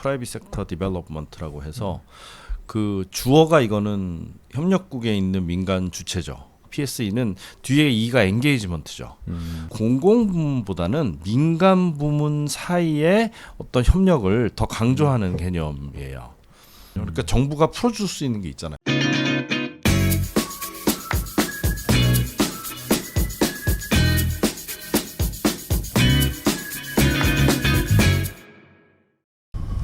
프라이빗 섹터 디벨롭먼트라고 해서 그 주어가 이거는 협력국에 있는 민간 주체죠. PSE는 뒤에 E가 엔게이지먼트죠. 공공 부문보다는 민간 부문 사이에 어떤 협력을 더 강조하는 개념이에요. 그러니까 정부가 풀어줄 수 있는 게 있잖아요.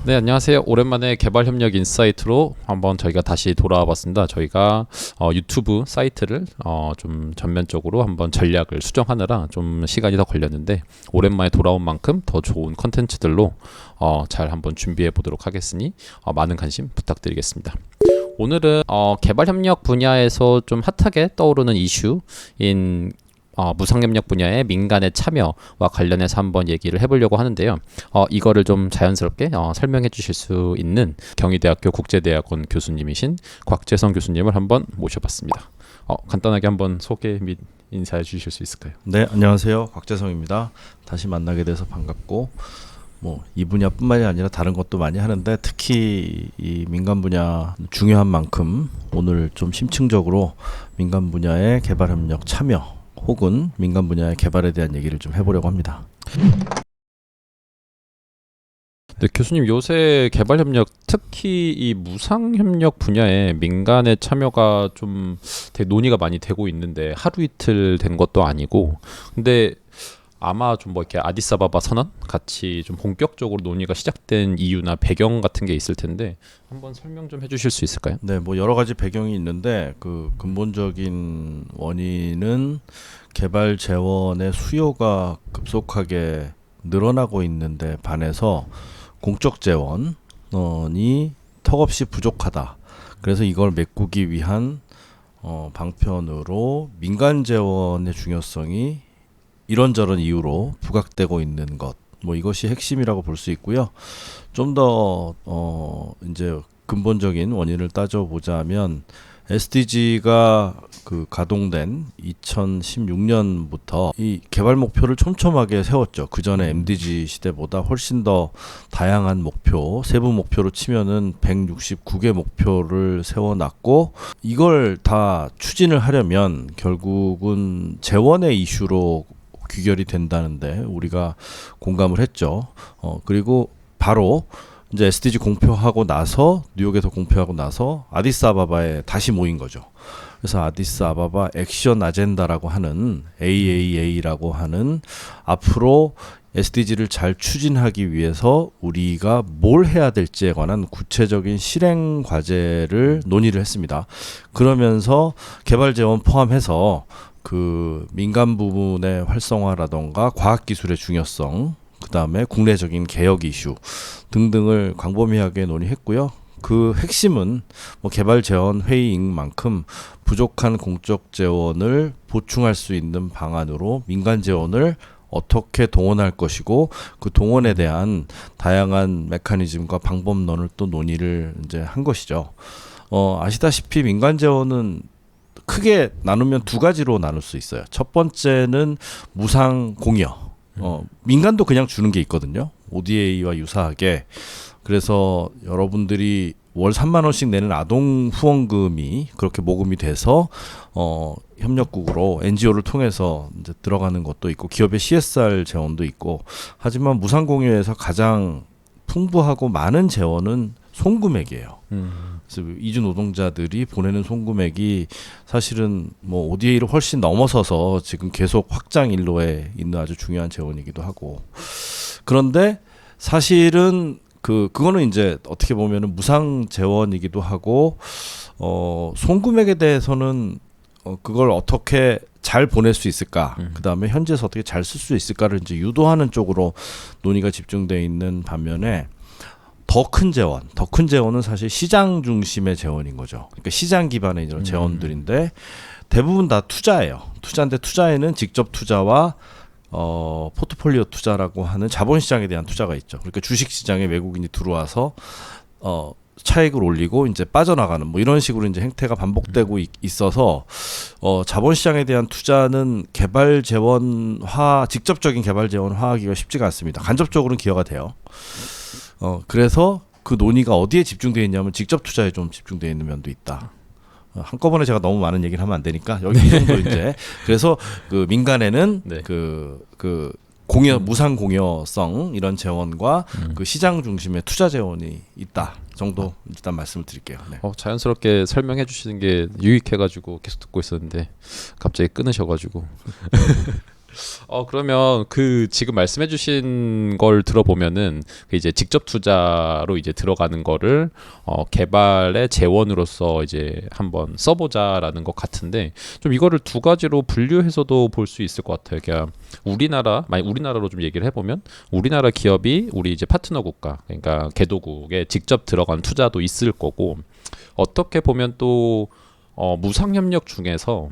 네, 안녕하세요. 오랜만에 개발협력 인사이트로 한번 저희가 다시 돌아와 봤습니다. 저희가 유튜브 사이트를 좀 전면적으로 한번 전략을 수정하느라 좀 시간이 더 걸렸는데 오랜만에 돌아온 만큼 더 좋은 컨텐츠들로 잘 한번 준비해 보도록 하겠으니 많은 관심 부탁드리겠습니다. 오늘은 개발협력 분야에서 좀 핫하게 떠오르는 이슈인 무상협력 분야의 민간의 참여와 관련해서 한번 얘기를 해보려고 하는데요. 이거를 좀 자연스럽게 설명해 주실 수 있는 경희대학교 국제대학원 교수님이신 곽재성 교수님을 한번 모셔봤습니다. 간단하게 한번 소개 및 인사해 주실 수 있을까요? 네, 안녕하세요. 곽재성입니다. 다시 만나게 돼서 반갑고 이 분야뿐만이 아니라 다른 것도 많이 하는데 특히 이 민간 분야 중요한 만큼 오늘 좀 심층적으로 민간 분야의 개발협력 참여 혹은 민간 분야의 개발에 대한 얘기를 좀 해보려고 합니다. 네, 교수님 요새 개발협력 특히 이 무상협력 분야에 민간의 참여가 좀 되게 논의가 많이 되고 있는데 하루 이틀 된 것도 아니고 근데 아마 좀 이렇게 아디스아바바 선언 같이 좀 본격적으로 논의가 시작된 이유나 배경 같은 게 있을 텐데 한번 설명 좀 해주실 수 있을까요? 네, 여러 가지 배경이 있는데 그 근본적인 원인은 개발 재원의 수요가 급속하게 늘어나고 있는데 반해서 공적 재원이 턱없이 부족하다. 그래서 이걸 메꾸기 위한 방편으로 민간 재원의 중요성이 이런저런 이유로 부각되고 있는 것, 이것이 핵심이라고 볼 수 있고요. 좀 더 이제 근본적인 원인을 따져보자면 SDG가 그 가동된 2016년부터 이 개발 목표를 촘촘하게 세웠죠. 그 전에 MDG 시대보다 훨씬 더 다양한 목표, 세부 목표로 치면은 169개 목표를 세워놨고 이걸 다 추진을 하려면 결국은 재원의 이슈로 귀결이 된다는데 우리가 공감을 했죠. 그리고 바로 이제 SDG 공표하고 나서 뉴욕에서 공표하고 나서 아디스아바바에 다시 모인 거죠. 그래서 아디스아바바 액션 아젠다라고 하는 AAA라고 하는 앞으로 SDG를 잘 추진하기 위해서 우리가 뭘 해야 될지에 관한 구체적인 실행 과제를 논의를 했습니다. 그러면서 개발 재원 포함해서 그 민간 부분의 활성화라던가 과학기술의 중요성, 그 다음에 국내적인 개혁 이슈 등등을 광범위하게 논의했고요. 그 핵심은 개발 재원 회의인 만큼 부족한 공적 재원을 보충할 수 있는 방안으로 민간 재원을 어떻게 동원할 것이고 그 동원에 대한 다양한 메커니즘과 방법론을 또 논의를 이제 한 것이죠. 아시다시피 민간 재원은 크게 나누면 두 가지로 나눌 수 있어요. 첫 번째는 무상 공여. 민간도 그냥 주는 게 있거든요. ODA와 유사하게. 그래서 여러분들이 월 3만 원씩 내는 아동 후원금이 그렇게 모금이 돼서 협력국으로 NGO를 통해서 이제 들어가는 것도 있고 기업의 CSR 재원도 있고 하지만 무상 공여에서 가장 풍부하고 많은 재원은 송금액이에요. 그래서 이주 노동자들이 보내는 송금액이 사실은 ODA를 훨씬 넘어서서 지금 계속 확장 일로에 있는 아주 중요한 재원이기도 하고 그런데 사실은 그거는 이제 어떻게 보면은 무상 재원이기도 하고 송금액에 대해서는 그걸 어떻게 잘 보낼 수 있을까? 그다음에 현지에서 어떻게 잘 쓸 수 있을까를 이제 유도하는 쪽으로 논의가 집중되어 있는 반면에 더 큰 재원은 사실 시장 중심의 재원인 거죠. 그러니까 시장 기반의 이런 재원들인데 대부분 다 투자예요. 투자인데 투자에는 직접 투자와 포트폴리오 투자라고 하는 자본시장에 대한 투자가 있죠. 그러니까 주식시장에 외국인이 들어와서 차익을 올리고 이제 빠져나가는 이런 식으로 이제 행태가 반복되고 있어서 자본시장에 대한 투자는 개발 재원화 직접적인 개발 재원화하기가 쉽지가 않습니다. 간접적으로는 기여가 돼요. 그래서 그 논의가 어디에 집중되어 있냐면 직접 투자에 좀 집중되어 있는 면도 있다. 한꺼번에 제가 너무 많은 얘기를 하면 안 되니까 여기 이 정도 이제 그래서 그 민간에는 네. 그 공여 무상 공여성 이런 재원과 그 시장 중심의 투자 재원이 있다 정도 일단 말씀을 드릴게요. 네. 자연스럽게 설명해 주시는 게 유익해가지고 계속 듣고 있었는데 갑자기 끊으셔가지고 그러면 그 지금 말씀해주신 걸 들어보면은 그 이제 직접 투자로 이제 들어가는 거를 개발의 재원으로서 이제 한번 써보자라는 것 같은데 좀 이거를 두 가지로 분류해서도 볼 수 있을 것 같아요. 그러니까 만약 우리나라로 좀 얘기를 해보면 우리나라 기업이 우리 이제 파트너 국가 그러니까 개도국에 직접 들어간 투자도 있을 거고 어떻게 보면 또 무상협력 중에서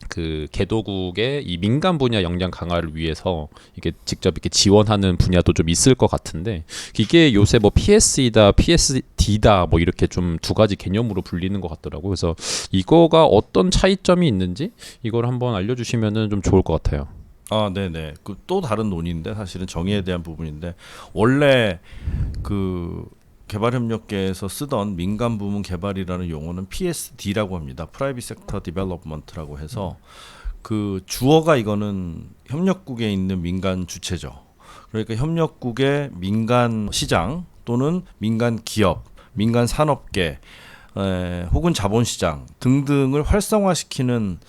그 개도국의 이 민간 분야 역량 강화를 위해서 이게 직접 이렇게 지원하는 분야도 좀 있을 것 같은데 이게 요새 뭐 PSE다, PSD다 뭐 이렇게 좀 두 가지 개념으로 불리는 것 같더라고요. 그래서 이거가 어떤 차이점이 있는지 이걸 한번 알려주시면은 좀 좋을 것 같아요. 네네. 그 또 다른 논의인데 사실은 정의에 대한 부분인데 원래 그 개발협력계에서 쓰던 민간 부문 개발이라는 용어는 PSD라고 합니다. Private Sector Development라고 해서 그 주어가 이거는 협력국에 있는 민간 주체죠. 그러니까 협력국의 민간 시장 또는 민간 기업, 민간 산업계 혹은 자본시장 등등을 활성화시키는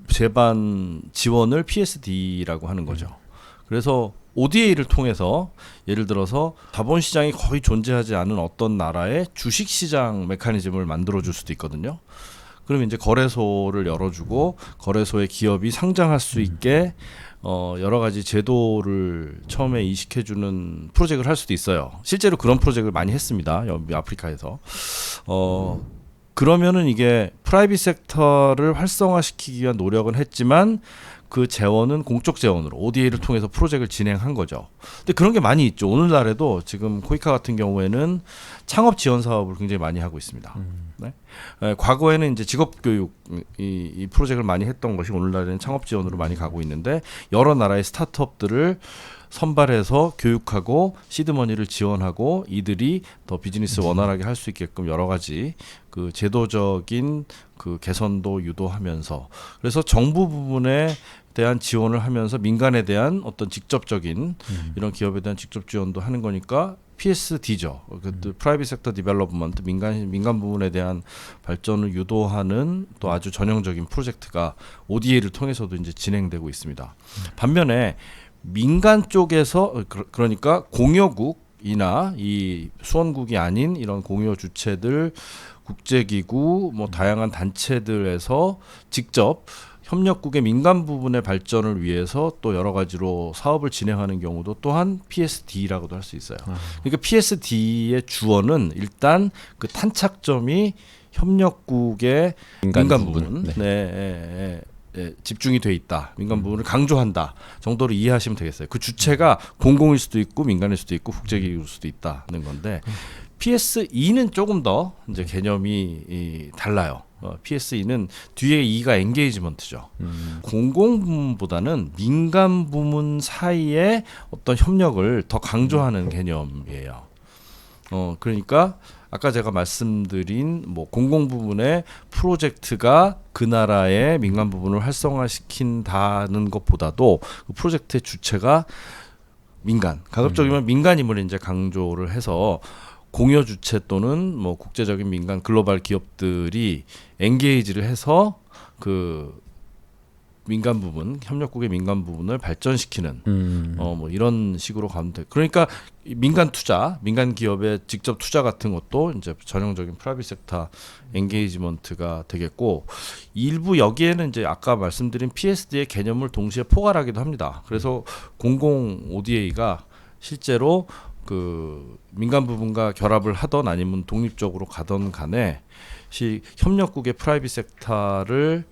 제반 지원을 PSD라고 하는 거죠. 그래서 ODA를 통해서 예를 들어서 자본시장이 거의 존재하지 않은 어떤 나라의 주식시장 메커니즘을 만들어줄 수도 있거든요. 그러면 이제 거래소를 열어주고 거래소의 기업이 상장할 수 있게 여러 가지 제도를 처음에 이식해주는 프로젝트를 할 수도 있어요. 실제로 그런 프로젝트를 많이 했습니다. 여기 아프리카에서. 그러면은 이게 프라이빗 섹터를 활성화시키기 위한 노력은 했지만 그 재원은 공적 재원으로 ODA를 통해서 프로젝트를 진행한 거죠. 근데 그런 게 많이 있죠. 오늘날에도 지금 코이카 같은 경우에는 창업 지원 사업을 굉장히 많이 하고 있습니다. 네? 과거에는 이제 직업 교육 이 프로젝트를 많이 했던 것이 오늘날에는 창업 지원으로 많이 가고 있는데 여러 나라의 스타트업들을 선발해서 교육하고 시드머니를 지원하고 이들이 더 비즈니스 원활하게 할 수 있게끔 여러 가지 그 제도적인 그 개선도 유도하면서 그래서 정부 부분에 대한 지원을 하면서 민간에 대한 어떤 직접적인 이런 기업에 대한 직접 지원도 하는 거니까 PSD죠. 그 프라이빗 섹터 디벨롭먼트 민간 부분에 대한 발전을 유도하는 또 아주 전형적인 프로젝트가 ODA를 통해서도 이제 진행되고 있습니다. 반면에 민간 쪽에서 그러니까 공여국이나 이 수원국이 아닌 이런 공여 주체들 국제기구 뭐 다양한 단체들에서 직접 협력국의 민간 부분의 발전을 위해서 또 여러 가지로 사업을 진행하는 경우도 또한 PSD라고도 할 수 있어요. 그러니까 PSD의 주어는 일단 그 탄착점이 협력국의 민간 부분. 네. 집중이 돼 있다. 민간 부분을 강조한다 정도로 이해하시면 되겠어요. 그 주체가 공공일 수도 있고 민간일 수도 있고 국제기구일 수도 있다는 건데 PSE는 조금 더 이제 개념이 달라요. PSE는 뒤에 E가 엔게이지먼트죠. 공공 부문보다는 민간 부문 사이의 어떤 협력을 더 강조하는 개념이에요. 그러니까 아까 제가 말씀드린 뭐 공공 부분의 프로젝트가 그 나라의 민간 부분을 활성화시킨다는 것보다도 그 프로젝트의 주체가 가급적이면 민간임을 이제 강조를 해서 공여 주체 또는 뭐 국제적인 민간 글로벌 기업들이 엔게이지를 해서 그 민간 부분, 협력국의 민간 부분을 발전시키는 뭐 이런 식으로 가면 돼. 그러니까 민간 투자, 민간 기업의 직접 투자 같은 것도 이제 전형적인 프라이빗 섹터 엔게이지먼트가 되겠고 일부 여기에는 이제 아까 말씀드린 PSD의 개념을 동시에 포괄하기도 합니다. 그래서 공공 ODA가 실제로 그 민간 부분과 결합을 하던 아니면 독립적으로 가던 간에 협력국의 프라이빗 섹터를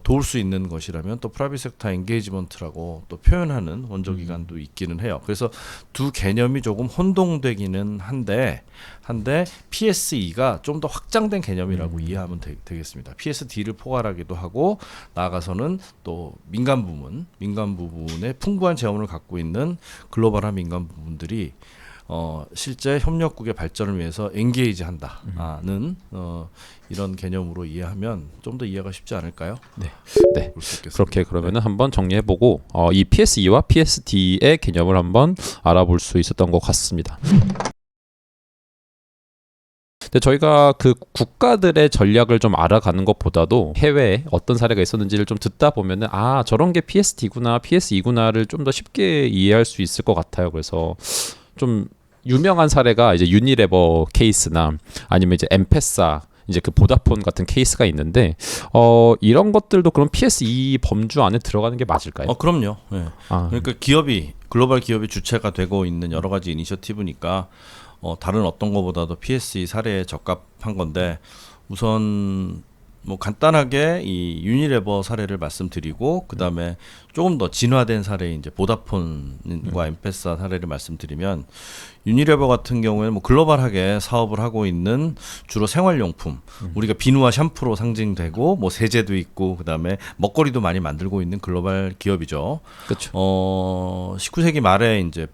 도울 수 있는 것이라면 또 프라이빗 섹터 엔게이지먼트라고 또 표현하는 원조기관도 있기는 해요. 그래서 두 개념이 조금 혼동되기는 한데 PSE가 좀 더 확장된 개념이라고 이해하면 되겠습니다. PSD를 포괄하기도 하고 나아가서는 또 민간 부분에 풍부한 재원을 갖고 있는 글로벌한 민간 부분들이 실제 협력국의 발전을 위해서 엔게이지한다는 이런 개념으로 이해하면 좀 더 이해가 쉽지 않을까요? 네. 볼 수 있겠습니다. 그렇게 그러면은 한번 정리해보고 이 PSE와 PSD의 개념을 한번 알아볼 수 있었던 것 같습니다. 근데 저희가 그 국가들의 전략을 좀 알아가는 것보다도 해외에 어떤 사례가 있었는지를 좀 듣다 보면은 저런 게 PSD구나, PSE구나를 좀 더 쉽게 이해할 수 있을 것 같아요. 그래서 좀 유명한 사례가 이제 유니레버 케이스나 아니면 이제 엠페사 이제 그 보다폰 같은 케이스가 있는데 이런 것들도 그럼 PSE 범주 안에 들어가는 게 맞을까요? 그럼요. 네. 그러니까 글로벌 기업이 주체가 되고 있는 여러 가지 이니셔티브니까 다른 어떤 것보다도 PSE 사례에 적합한 건데 우선 뭐 간단하게 이 유니레버 사례를 말씀드리고 그 다음에 조금 더 진화된 사례 이제 보다폰과 엠페사 사례를 말씀드리면 유니레버 같은 경우에는 뭐 글로벌하게 사업을 하고 있는 주로 생활용품 우리가 비누와 샴푸로 상징되고 뭐 세제도 있고 그 다음에 먹거리도 많이 만들고 있는 글로벌 기업이죠. 그렇죠. 19세기 말에 이제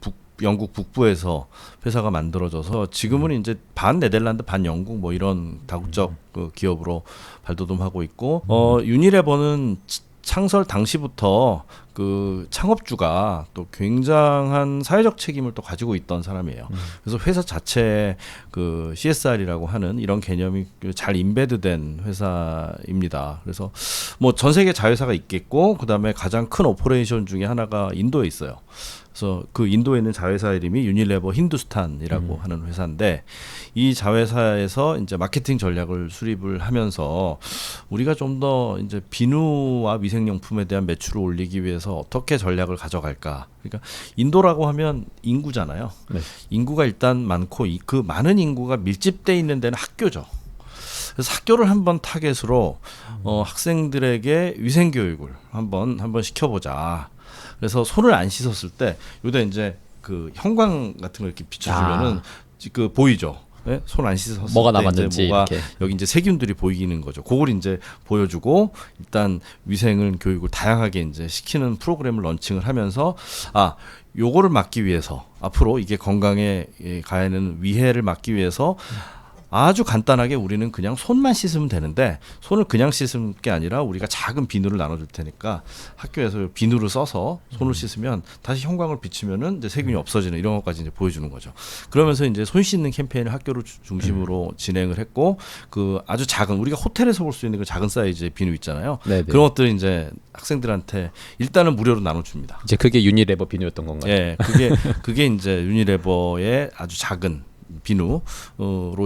영국 북부에서 회사가 만들어져서 지금은 이제 반 네덜란드 반 영국 뭐 이런 다국적 그 기업으로 발돋움하고 있고 유니레버는 창설 당시부터 그 창업주가 또 굉장한 사회적 책임을 또 가지고 있던 사람이에요. 그래서 회사 자체에 그 CSR이라고 하는 이런 개념이 잘 인베드된 회사입니다. 그래서 뭐 전 세계 자회사가 있겠고 그다음에 가장 큰 오퍼레이션 중에 하나가 인도에 있어요. 그래서 그 인도에 있는 자회사 이름이 유니레버 힌두스탄이라고 하는 회사인데 이 자회사에서 이제 마케팅 전략을 수립을 하면서 우리가 좀 더 이제 비누와 미생용품에 대한 매출을 올리기 위해서 어떻게 전략을 가져갈까? 그러니까 인도라고 하면 인구잖아요. 네. 인구가 일단 많고 그 많은 인구가 밀집돼 있는 데는 학교죠. 그래서 학교를 한번 타겟으로 학생들에게 위생 교육을 한번 시켜보자. 그래서 손을 안 씻었을 때 요새 이제 그 형광 같은 걸 이렇게 비춰주면은 그 보이죠. 네? 손 안 씻었을 뭐가 때 남았는지 이제 뭐가 이렇게. 여기 이제 세균들이 보이는 거죠. 그걸 이제 보여주고 일단 위생을 교육을 다양하게 이제 시키는 프로그램을 런칭을 하면서 요거를 막기 위해서 앞으로 이게 건강에 가해는 위해를 막기 위해서 아주 간단하게 우리는 그냥 손만 씻으면 되는데 손을 그냥 씻는 게 아니라 우리가 작은 비누를 나눠줄 테니까 학교에서 비누를 써서 손을 씻으면 다시 형광을 비추면은 이제 세균이 없어지는 이런 것까지 이제 보여주는 거죠. 그러면서 이제 손 씻는 캠페인을 학교를 중심으로 진행을 했고 그 아주 작은 우리가 호텔에서 볼 수 있는 그 작은 사이즈의 비누 있잖아요. 네네. 그런 것들을 이제 학생들한테 일단은 무료로 나눠줍니다. 이제 그게 유니레버 비누였던 건가요? 예, 그게 이제 유니레버의 아주 작은 비누로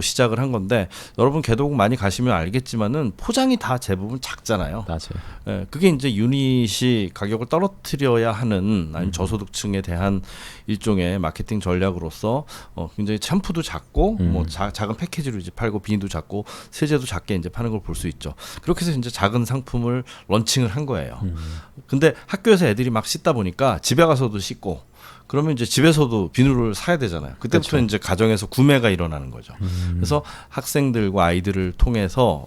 시작을 한 건데 여러분 개도국 많이 가시면 알겠지만은 포장이 다 대부분 작잖아요. 맞아요. 예, 그게 이제 유닛이 가격을 떨어뜨려야 하는 아니면 저소득층에 대한 일종의 마케팅 전략으로서 굉장히 샴푸도 작고 뭐 작은 패키지로 이제 팔고 비누도 작고 세제도 작게 이제 파는 걸 볼 수 있죠. 그렇게 해서 이제 작은 상품을 런칭을 한 거예요. 근데 학교에서 애들이 막 씻다 보니까 집에 가서도 씻고 그러면 이제 집에서도 비누를 사야 되잖아요. 그때부터 그렇죠. 이제 가정에서 구매가 일어나는 거죠. 그래서 학생들과 아이들을 통해서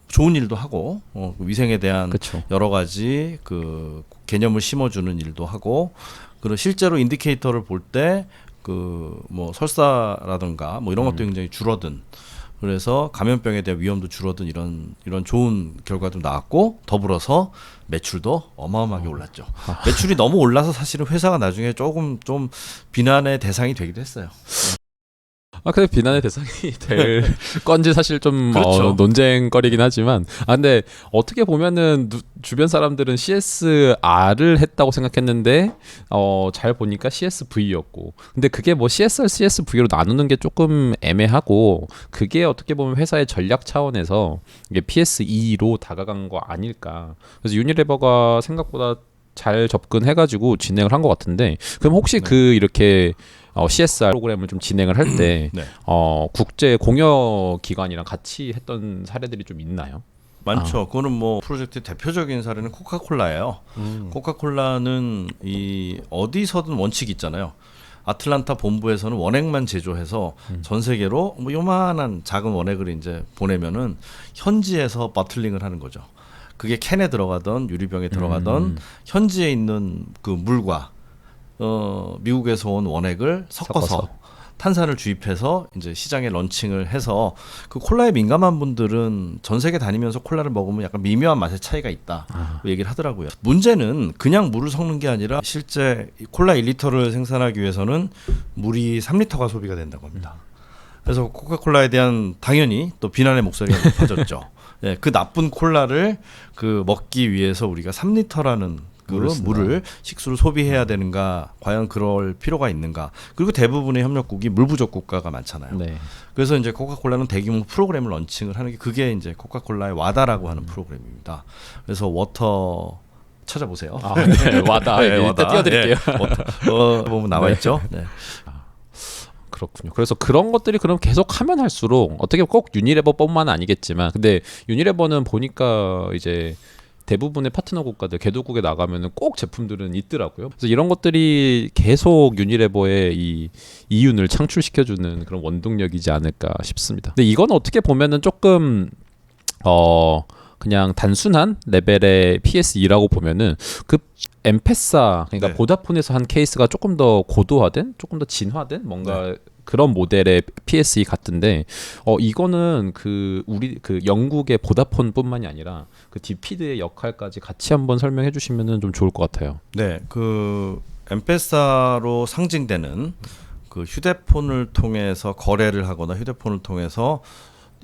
좋은 일도 하고 위생에 대한 그렇죠. 여러 가지 그 개념을 심어주는 일도 하고 그리고 실제로 인디케이터를 볼 때 그 뭐 설사라든가 뭐 이런 것도 굉장히 줄어든. 그래서 감염병에 대한 위험도 줄어든 이런 좋은 결과도 나왔고 더불어서 매출도 어마어마하게 올랐죠. 매출이 너무 올라서 사실은 회사가 나중에 조금 좀 비난의 대상이 되기도 했어요. 근데 비난의 대상이 될 건지 사실 좀 그렇죠. 논쟁거리긴 하지만 근데 어떻게 보면은 주변 사람들은 CSR을 했다고 생각했는데 잘 보니까 CSV였고 근데 그게 뭐 CSR, CSV로 나누는 게 조금 애매하고 그게 어떻게 보면 회사의 전략 차원에서 이게 PSE로 다가간 거 아닐까. 그래서 유니레버가 생각보다 잘 접근해가지고 진행을 한 것 같은데 그럼 혹시 그 이렇게 CSR 프로그램을 좀 진행을 할 때 네. 국제 공여 기관이랑 같이 했던 사례들이 좀 있나요? 많죠. 그거는 뭐 프로젝트의 대표적인 사례는 코카콜라예요. 코카콜라는 이 어디서든 원칙이 있잖아요. 아틀란타 본부에서는 원액만 제조해서 전 세계로 뭐 요만한 작은 원액을 이제 보내면은 현지에서 버틀링을 하는 거죠. 그게 캔에 들어가던 유리병에 들어가던 현지에 있는 그 물과 미국에서 온 원액을 섞어서 탄산을 주입해서 이제 시장에 런칭을 해서 그 콜라에 민감한 분들은 전 세계 다니면서 콜라를 먹으면 약간 미묘한 맛의 차이가 있다 얘기를 하더라고요. 문제는 그냥 물을 섞는 게 아니라 실제 콜라 1리터를 생산하기 위해서는 물이 3리터가 소비가 된다고 합니다. 그래서 코카콜라에 대한 당연히 또 비난의 목소리가 높아졌죠. 예, 그 나쁜 콜라를 그 먹기 위해서 우리가 3리터라는 그 물을 식수로 소비해야 되는가, 과연 그럴 필요가 있는가. 그리고 대부분의 협력국이 물 부족 국가가 많잖아요. 네. 그래서 이제 코카콜라는 대규모 프로그램을 런칭을 하는 게 그게 이제 코카콜라의 와다라고 하는 프로그램입니다. 그래서 워터 찾아보세요. 네, 와다. 네, 일단 와다. 띄워드릴게요. 워터 보면 나와 있죠. 네. 그렇군요. 그래서 그런 것들이 그럼 계속 하면 할수록 어떻게 꼭 유니레버뿐만 아니겠지만, 근데 유니레버는 보니까 이제 대부분의 파트너 국가들 개도국에 나가면은 꼭 제품들은 있더라고요. 그래서 이런 것들이 계속 유니레버의 이 이윤을 창출시켜주는 그런 원동력이지 않을까 싶습니다. 근데 이건 어떻게 보면은 조금 그냥 단순한 레벨의 PS2라고 보면은 그 엠페사 그러니까 네. 보다폰에서 한 케이스가 조금 더 고도화된, 조금 더 진화된 뭔가 그런 모델의 PS2 같은데 이거는 그 우리 그 영국의 보다폰뿐만이 아니라 그 디피드의 역할까지 같이 한번 설명해 주시면은 좀 좋을 것 같아요. 네, 그 엠페사로 상징되는 그 휴대폰을 통해서 거래를 하거나 휴대폰을 통해서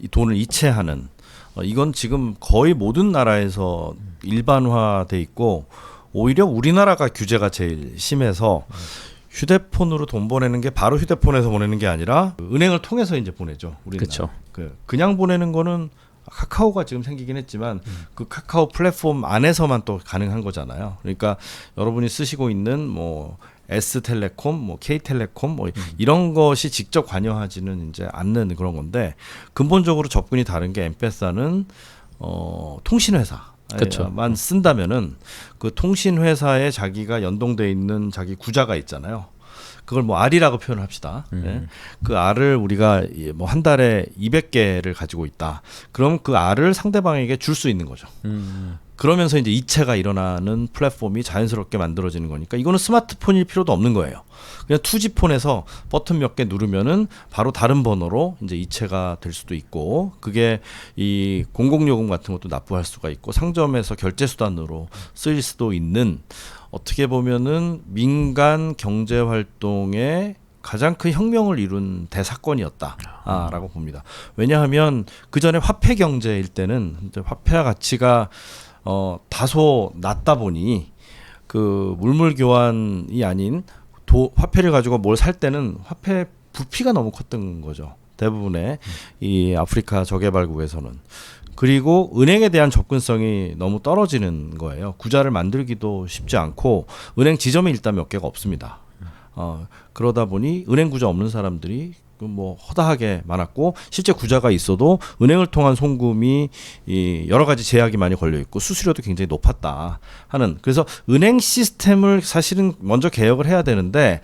이 돈을 이체하는 이건 지금 거의 모든 나라에서 일반화돼 있고 오히려 우리나라가 규제가 제일 심해서 휴대폰으로 돈 보내는 게 바로 휴대폰에서 보내는 게 아니라 은행을 통해서 이제 보내죠. 우리는 그쵸. 그냥 보내는 거는 카카오가 지금 생기긴 했지만 그 카카오 플랫폼 안에서만 또 가능한 거잖아요. 그러니까 여러분이 쓰시고 있는 뭐 S텔레콤, 뭐 K텔레콤 뭐 이런 것이 직접 관여하지는 이제 않는 그런 건데 근본적으로 접근이 다른 게 엠페사는 통신회사. 만 쓴다면은 그 통신 회사에 자기가 연동돼 있는 자기 구자가 있잖아요. 그걸 뭐 R이라고 표현을 합시다. 예. 그 R을 우리가 뭐 한 달에 200개를 가지고 있다. 그럼 그 R을 상대방에게 줄 수 있는 거죠. 그러면서 이제 이체가 일어나는 플랫폼이 자연스럽게 만들어지는 거니까 이거는 스마트폰일 필요도 없는 거예요. 그냥 2G 폰에서 버튼 몇 개 누르면은 바로 다른 번호로 이제 이체가 될 수도 있고 그게 이 공공요금 같은 것도 납부할 수가 있고 상점에서 결제 수단으로 쓰일 수도 있는 어떻게 보면은 민간 경제 활동에 가장 큰 혁명을 이룬 대사건이었다라고 봅니다. 왜냐하면 그 전에 화폐 경제일 때는 이제 화폐와 가치가 다소 낮다 보니 그 물물 교환이 아닌 화폐를 가지고 뭘 살 때는 화폐 부피가 너무 컸던 거죠. 대부분의 이 아프리카 저개발국에서는. 그리고 은행에 대한 접근성이 너무 떨어지는 거예요. 구자를 만들기도 쉽지 않고 은행 지점이 일단 몇 개가 없습니다. 그러다 보니 은행 구자 없는 사람들이 뭐 허다하게 많았고 실제 구자가 있어도 은행을 통한 송금이 이 여러 가지 제약이 많이 걸려 있고 수수료도 굉장히 높았다 하는 그래서 은행 시스템을 사실은 먼저 개혁을 해야 되는데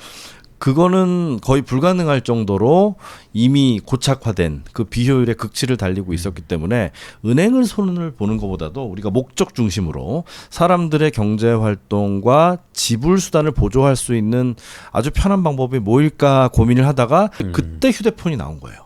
그거는 거의 불가능할 정도로 이미 고착화된 그 비효율의 극치를 달리고 있었기 때문에 은행을 손을 보는 것보다도 우리가 목적 중심으로 사람들의 경제 활동과 지불 수단을 보조할 수 있는 아주 편한 방법이 뭐일까 고민을 하다가 그때 휴대폰이 나온 거예요.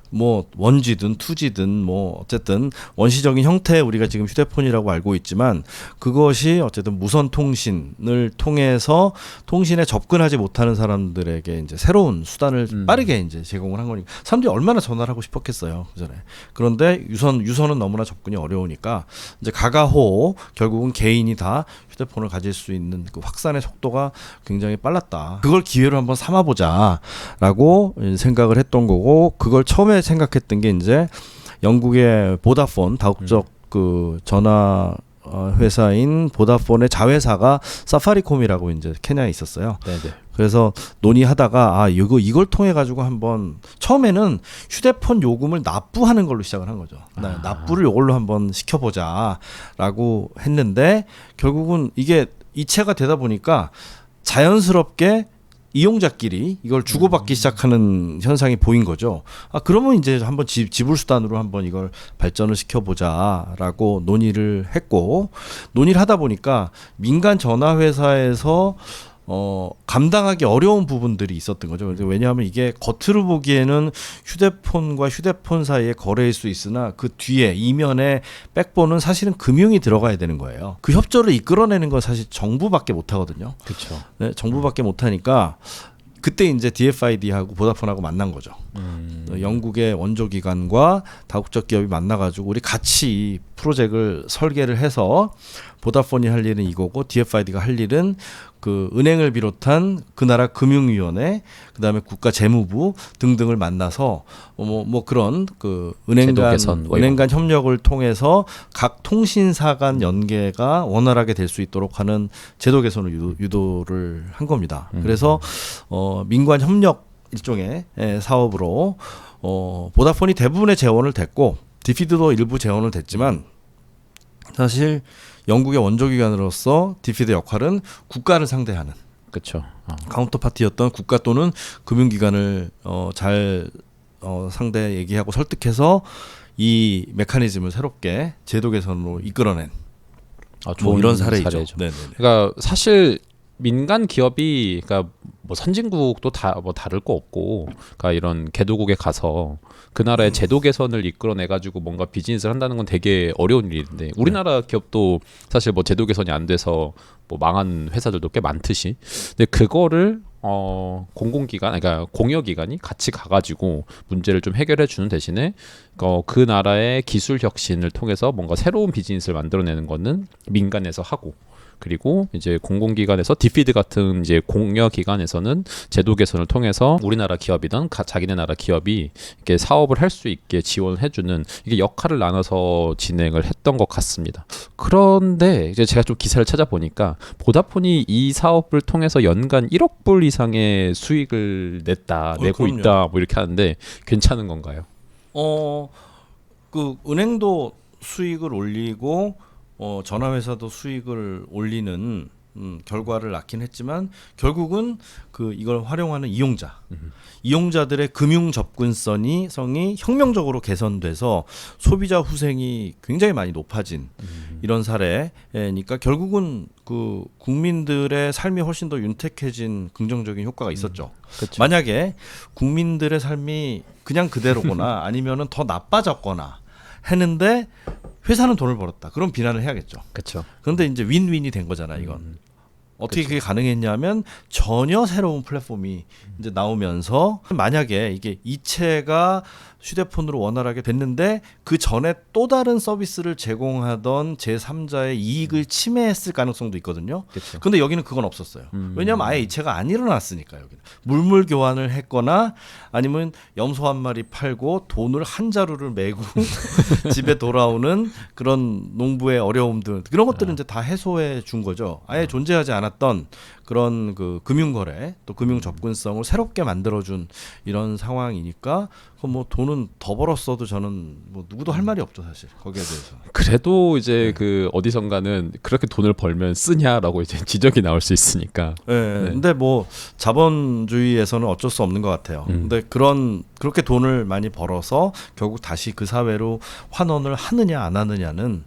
뭐 원지든 투지든 뭐 어쨌든 원시적인 형태의 우리가 지금 휴대폰이라고 알고 있지만 그것이 어쨌든 무선 통신을 통해서 통신에 접근하지 못하는 사람들에게 이제 새로운 수단을 빠르게 이제 제공을 한 거니까 사람들이 얼마나 전화를 하고 싶었겠어요 그전에. 그런데 유선은 너무나 접근이 어려우니까 이제 가가호 결국은 개인이 다 휴대폰을 가질 수 있는 그 확산의 속도가 굉장히 빨랐다. 그걸 기회로 한번 삼아보자라고 생각을 했던 거고 그걸 처음에 생각했던 게 이제 영국의 보다폰 다국적 그 전화 회사인 보다폰의 자회사가 사파리콤이라고 이제 케냐에 있었어요. 네네. 그래서 논의하다가 이걸 통해 가지고 한번 처음에는 휴대폰 요금을 납부하는 걸로 시작을 한 거죠. 납부를 이걸로 한번 시켜보자라고 했는데 결국은 이게 이체가 되다 보니까 자연스럽게 이용자끼리 이걸 주고받기 시작하는 현상이 보인 거죠. 그러면 이제 한번 지불 수단으로 한번 이걸 발전을 시켜보자라고 논의를 했고 논의를 하다 보니까 민간 전화 회사에서 감당하기 어려운 부분들이 있었던 거죠. 왜냐하면 이게 겉으로 보기에는 휴대폰과 휴대폰 사이의 거래일 수 있으나 그 뒤에 이면에 백본은 사실은 금융이 들어가야 되는 거예요. 그 협조를 이끌어내는 건 사실 정부밖에 못 하거든요. 그렇죠. 네, 정부밖에 못 하니까 그때 이제 DFID하고 보다폰하고 만난 거죠. 영국의 원조 기관과 다국적 기업이 만나가지고 우리 같이 이 프로젝트를 설계를 해서 보다폰이 할 일은 이거고 DFID가 할 일은 그 은행을 비롯한 그 나라 금융위원회, 그다음에 국가재무부 등등을 만나서 뭐 그런 그 은행 간 협력을 통해서 각 통신사 간 연계가 원활하게 될 수 있도록 하는 제도 개선을 유도를 한 겁니다. 그래서 민관 협력 일종의 사업으로 보다폰이 대부분의 재원을 댔고 디피드도 일부 재원을 댔지만 사실 영국의 원조기관으로서 디피드 역할은 국가를 상대하는 그렇죠. 카운터파티였던 국가 또는 금융기관을 잘 상대 얘기하고 설득해서 이 메커니즘을 새롭게 제도 개선으로 이끌어낸 좋은 이런 사례이죠. 네네네. 그러니까 사실 민간 기업이 그러니까 뭐 선진국도 다 뭐 다를 거 없고, 그러니까 이런 개도국에 가서 그 나라의 제도 개선을 이끌어내 가지고 뭔가 비즈니스를 한다는 건 되게 어려운 일인데 우리나라 기업도 사실 뭐 제도 개선이 안 돼서 뭐 망한 회사들도 꽤 많듯이, 근데 그거를 공공기관, 그러니까 공여기관이 같이 가가지고 문제를 좀 해결해 주는 대신에 그 나라의 기술 혁신을 통해서 뭔가 새로운 비즈니스를 만들어내는 거는 민간에서 하고, 그리고 이제 공공기관에서 디피드 같은 이제 공여기관에서는 제도 개선을 통해서 우리나라 기업이든 자기네 나라 기업이 이렇게 사업을 할 수 있게 지원해주는, 이게 역할을 나눠서 진행을 했던 것 같습니다. 그런데 이제 제가 좀 기사를 찾아보니까 보다폰이 이 사업을 통해서 연간 1억 불 이상의 수익을 내고 그럼요. 있다 뭐 이렇게 하는데 괜찮은 건가요? 그 은행도 수익을 올리고 전화회사도 수익을 올리는 결과를 낳긴 했지만 결국은 이걸 활용하는 이용자들의 금융 접근성이 혁명적으로 개선돼서 소비자 후생이 굉장히 많이 높아진 이런 사례니까 결국은 그 국민들의 삶이 훨씬 더 윤택해진 긍정적인 효과가 있었죠. 그렇죠. 만약에 국민들의 삶이 그냥 그대로거나 아니면은 더 나빠졌거나 했는데 회사는 돈을 벌었다. 그럼 비난을 해야겠죠. 그렇죠. 그런데 이제 윈윈이 된 거잖아, 이건. 어떻게 그게 가능했냐면 전혀 새로운 플랫폼이 이제 나오면서 만약에 이게 이체가 휴대폰으로 원활하게 됐는데 그 전에 또 다른 서비스를 제공하던 제3자의 이익을 침해했을 가능성도 있거든요. 그렇죠. 근데 여기는 그건 없었어요. 왜냐하면 아예 이체가 안 일어났으니까. 여기는 물물 교환을 했거나 아니면 염소 한 마리 팔고 돈을 한 자루를 메고 집에 돌아오는 그런 농부의 어려움들, 그런 것들은 이제 다 해소해 준 거죠. 아예 존재하지 않았던 그런 그 금융거래 또 금융 접근성을 새롭게 만들어준 이런 상황이니까 뭐 돈은 더 벌었어도 저는 뭐 누구도 할 말이 없죠, 사실 거기에 대해서. 그래도 이제 그 어디선가는 그렇게 돈을 벌면 쓰냐라고 이제 지적이 나올 수 있으니까. 네. 근데 뭐 자본주의에서는 어쩔 수 없는 것 같아요. 근데 그렇게 돈을 많이 벌어서 결국 다시 그 사회로 환원을 하느냐 안 하느냐는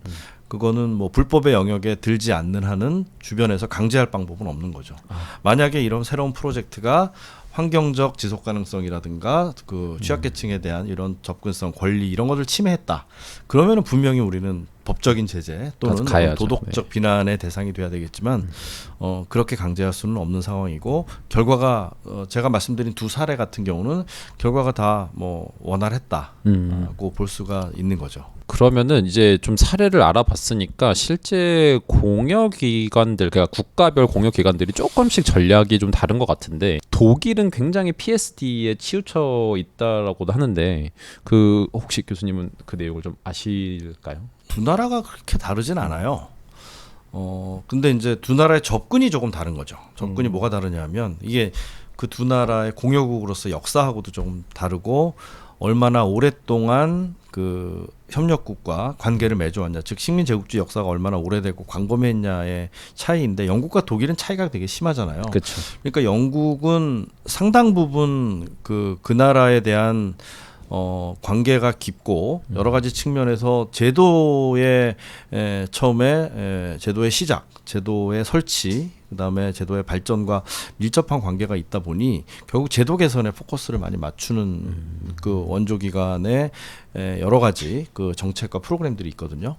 그거는 뭐 불법의 영역에 들지 않는 한은 주변에서 강제할 방법은 없는 거죠. 만약에 이런 새로운 프로젝트가 환경적 지속 가능성이라든가 그 취약계층에 대한 이런 접근성, 권리 이런 것을 침해했다. 그러면은 분명히 우리는 법적인 제재 또는 도덕적 비난의 대상이 돼야 되겠지만 그렇게 강제할 수는 없는 상황이고, 결과가 제가 말씀드린 두 사례 같은 경우는 결과가 다 뭐 원활했다고 볼 수가 있는 거죠. 그러면은 이제 좀 사례를 알아봤으니까 실제 공여기관들, 그러니까 국가별 공여기관들이 조금씩 전략이 좀 다른 것 같은데, 독일은 굉장히 PSD에 치우쳐 있다라고도 하는데 그 혹시 교수님은 그 내용을 좀 아실까요? 두 나라가 그렇게 다르진 않아요. 근데 이제 두 나라의 접근이 조금 다른 거죠. 접근이 뭐가 다르냐면 이게 그 두 나라의 공여국으로서 역사하고도 조금 다르고, 얼마나 오랫동안 그 협력국과 관계를 맺어왔냐, 즉 식민 제국주의 역사가 얼마나 오래되고 광범위했냐의 차이인데, 영국과 독일은 차이가 되게 심하잖아요. 그렇죠. 그러니까 영국은 상당 부분 그 나라에 대한 관계가 깊고 여러 가지 측면에서 제도의 처음에 제도의 시작, 제도의 설치, 그다음에 제도의 발전과 밀접한 관계가 있다 보니 결국 제도 개선에 포커스를 많이 맞추는 그 원조기관의 여러 가지 그 정책과 프로그램들이 있거든요.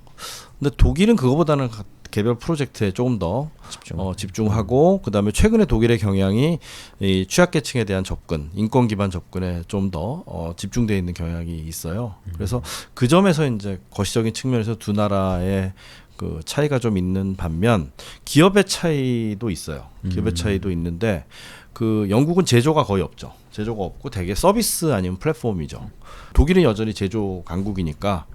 근데 독일은 그거보다는 개별 프로젝트에 조금 더 집중하고 그다음에 최근에 독일의 경향이 이 취약계층에 대한 접근, 인권 기반 접근에 좀 더 집중되어 있는 경향이 있어요. 그래서 그 점에서 이제 거시적인 측면에서 두 나라의 그 차이가 좀 있는 반면 기업의 차이도 있어요. 기업의 차이도 있는데 그 영국은 제조가 거의 없죠. 제조가 없고 대개 서비스 아니면 플랫폼이죠. 독일은 여전히 제조 강국이니까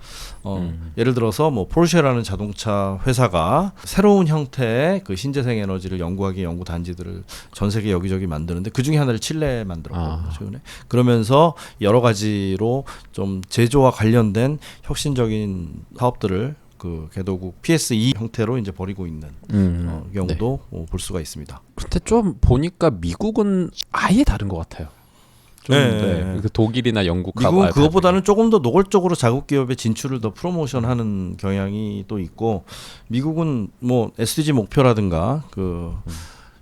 예를 들어서 뭐 포르쉐라는 자동차 회사가 새로운 형태의 그 신재생 에너지를 연구하기 연구 단지들을 전 세계 여기저기 만드는데 그 중에 하나를 칠레에 만들었거든요. 최근에. 그러면서 여러 가지로 좀 제조와 관련된 혁신적인 사업들을 그 개도국 PSE 형태로 이제 벌이고 있는 경우도 볼 수가 있습니다. 근데 좀 보니까 미국은 아예 다른 것 같아요. 그 독일이나 영국하고 미국은 그것보다는 조금 더 노골적으로 자국 기업의 진출을 더 프로모션하는 경향이 또 있고 미국은 뭐 SDG 목표라든가 그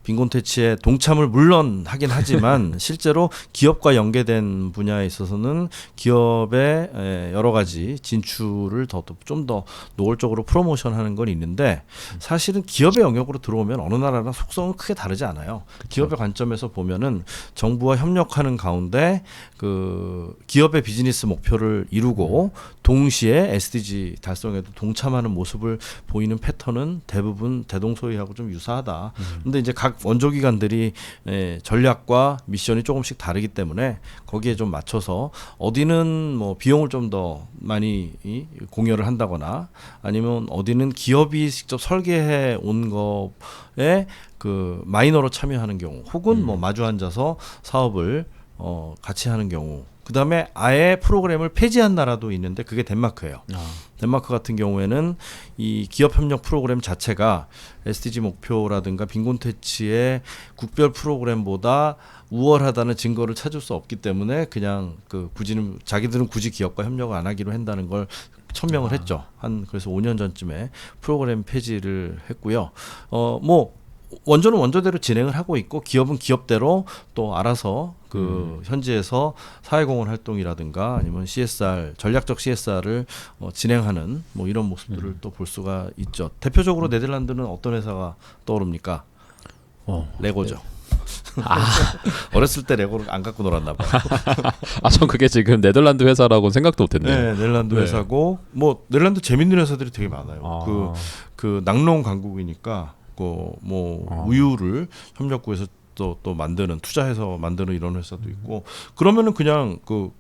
빈곤퇴치에 동참을 물론 하긴 하지만 실제로 기업과 연계된 분야에 있어서는 기업의 여러 가지 진출을 좀 더 노골적으로 프로모션하는 건 있는데 사실은 기업의 영역으로 들어오면 어느 나라나 속성은 크게 다르지 않아요. 그쵸. 기업의 관점에서 보면은 정부와 협력하는 가운데 그 기업의 비즈니스 목표를 이루고 동시에 SDG 달성에도 동참하는 모습을 보이는 패턴은 대부분 대동소이하고 좀 유사하다. 근데 이제 각 원조기관들이 전략과 미션이 조금씩 다르기 때문에 거기에 좀 맞춰서 어디는 뭐 비용을 좀 더 많이 공여를 한다거나 아니면 어디는 기업이 직접 설계해 온 거에 그 마이너로 참여하는 경우 혹은 뭐 마주 앉아서 사업을 같이 하는 경우 그다음에 아예 프로그램을 폐지한 나라도 있는데 그게 덴마크예요. 덴마크 같은 경우에는 이 기업 협력 프로그램 자체가 SDG 목표라든가 빈곤퇴치의 국별 프로그램보다 우월하다는 증거를 찾을 수 없기 때문에 그냥 그 자기들은 굳이 기업과 협력을 안 하기로 한다는 걸 천명을 했죠. 그래서 5년 전쯤에 프로그램 폐지를 했고요. 뭐 원조는 원조대로 진행을 하고 있고 기업은 기업대로 또 알아서 그 현지에서 사회공헌 활동이라든가 아니면 CSR 전략적 CSR을 진행하는 뭐 이런 모습들을 또 볼 수가 있죠. 대표적으로 네덜란드는 어떤 회사가 떠오릅니까? 레고죠. 어렸을 때 레고를 안 갖고 놀았나 봐요. 전 그게 지금 네덜란드 회사라고 생각도 못했네요. 네, 네덜란드 회사고 뭐 네덜란드 재밌는 회사들이 되게 많아요. 그 낙농 강국이니까 우유를 협력구에서 또 만드는 투자해서 만드는 이런 회사도 있고 그러면은 그냥 그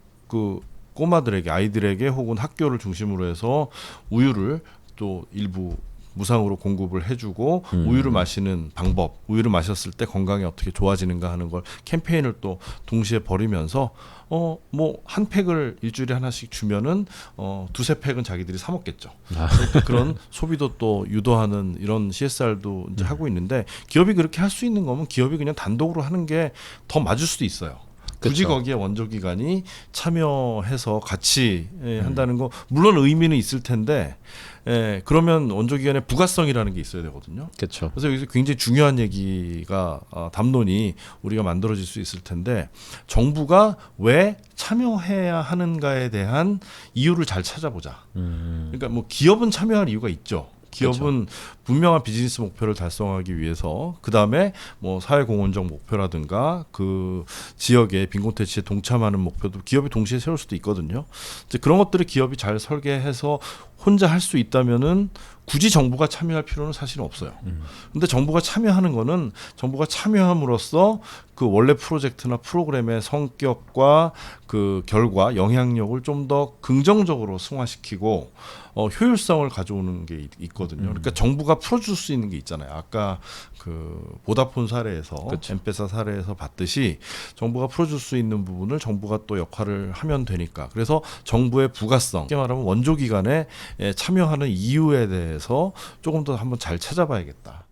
꼬마들에게 아이들에게 혹은 학교를 중심으로 해서 우유를 또 일부 무상으로 공급을 해주고 우유를 마시는 방법, 우유를 마셨을 때 건강이 어떻게 좋아지는가 하는 걸 캠페인을 또 동시에 벌이면서 뭐 한 팩을 일주일에 하나씩 주면은 두세 팩은 자기들이 사 먹겠죠. 그런 소비도 또 유도하는 이런 CSR도 이제 하고 있는데 기업이 그렇게 할 수 있는 거면 기업이 그냥 단독으로 하는 게 더 맞을 수도 있어요. 굳이 거기에 원조기관이 참여해서 같이 한다는 거 물론 의미는 있을 텐데 그러면 원조기관의 부가성이라는 게 있어야 되거든요. 그렇죠. 그래서 여기서 굉장히 중요한 얘기가 담론이 우리가 만들어질 수 있을 텐데 정부가 왜 참여해야 하는가에 대한 이유를 잘 찾아보자. 그러니까 뭐 기업은 참여할 이유가 있죠. 기업은 분명한 비즈니스 목표를 달성하기 위해서 그 다음에 뭐 사회공헌적 목표라든가 그 지역의 빈곤퇴치에 동참하는 목표도 기업이 동시에 세울 수도 있거든요. 이제 그런 것들을 기업이 잘 설계해서 혼자 할 수 있다면은 굳이 정부가 참여할 필요는 사실은 없어요. 근데 정부가 참여하는 거는 정부가 참여함으로써 그 원래 프로젝트나 프로그램의 성격과 그 결과 영향력을 좀 더 긍정적으로 승화시키고 효율성을 가져오는 게 있거든요. 그러니까 정부가 풀어줄 수 있는 게 있잖아요. 아까 그 보다폰 사례에서 엠페사 사례에서 봤듯이 정부가 풀어줄 수 있는 부분을 정부가 또 역할을 하면 되니까. 그래서 정부의 부가성, 쉽게 말하면 원조기관에 참여하는 이유에 대해서 조금 더 한번 잘 찾아봐야겠다.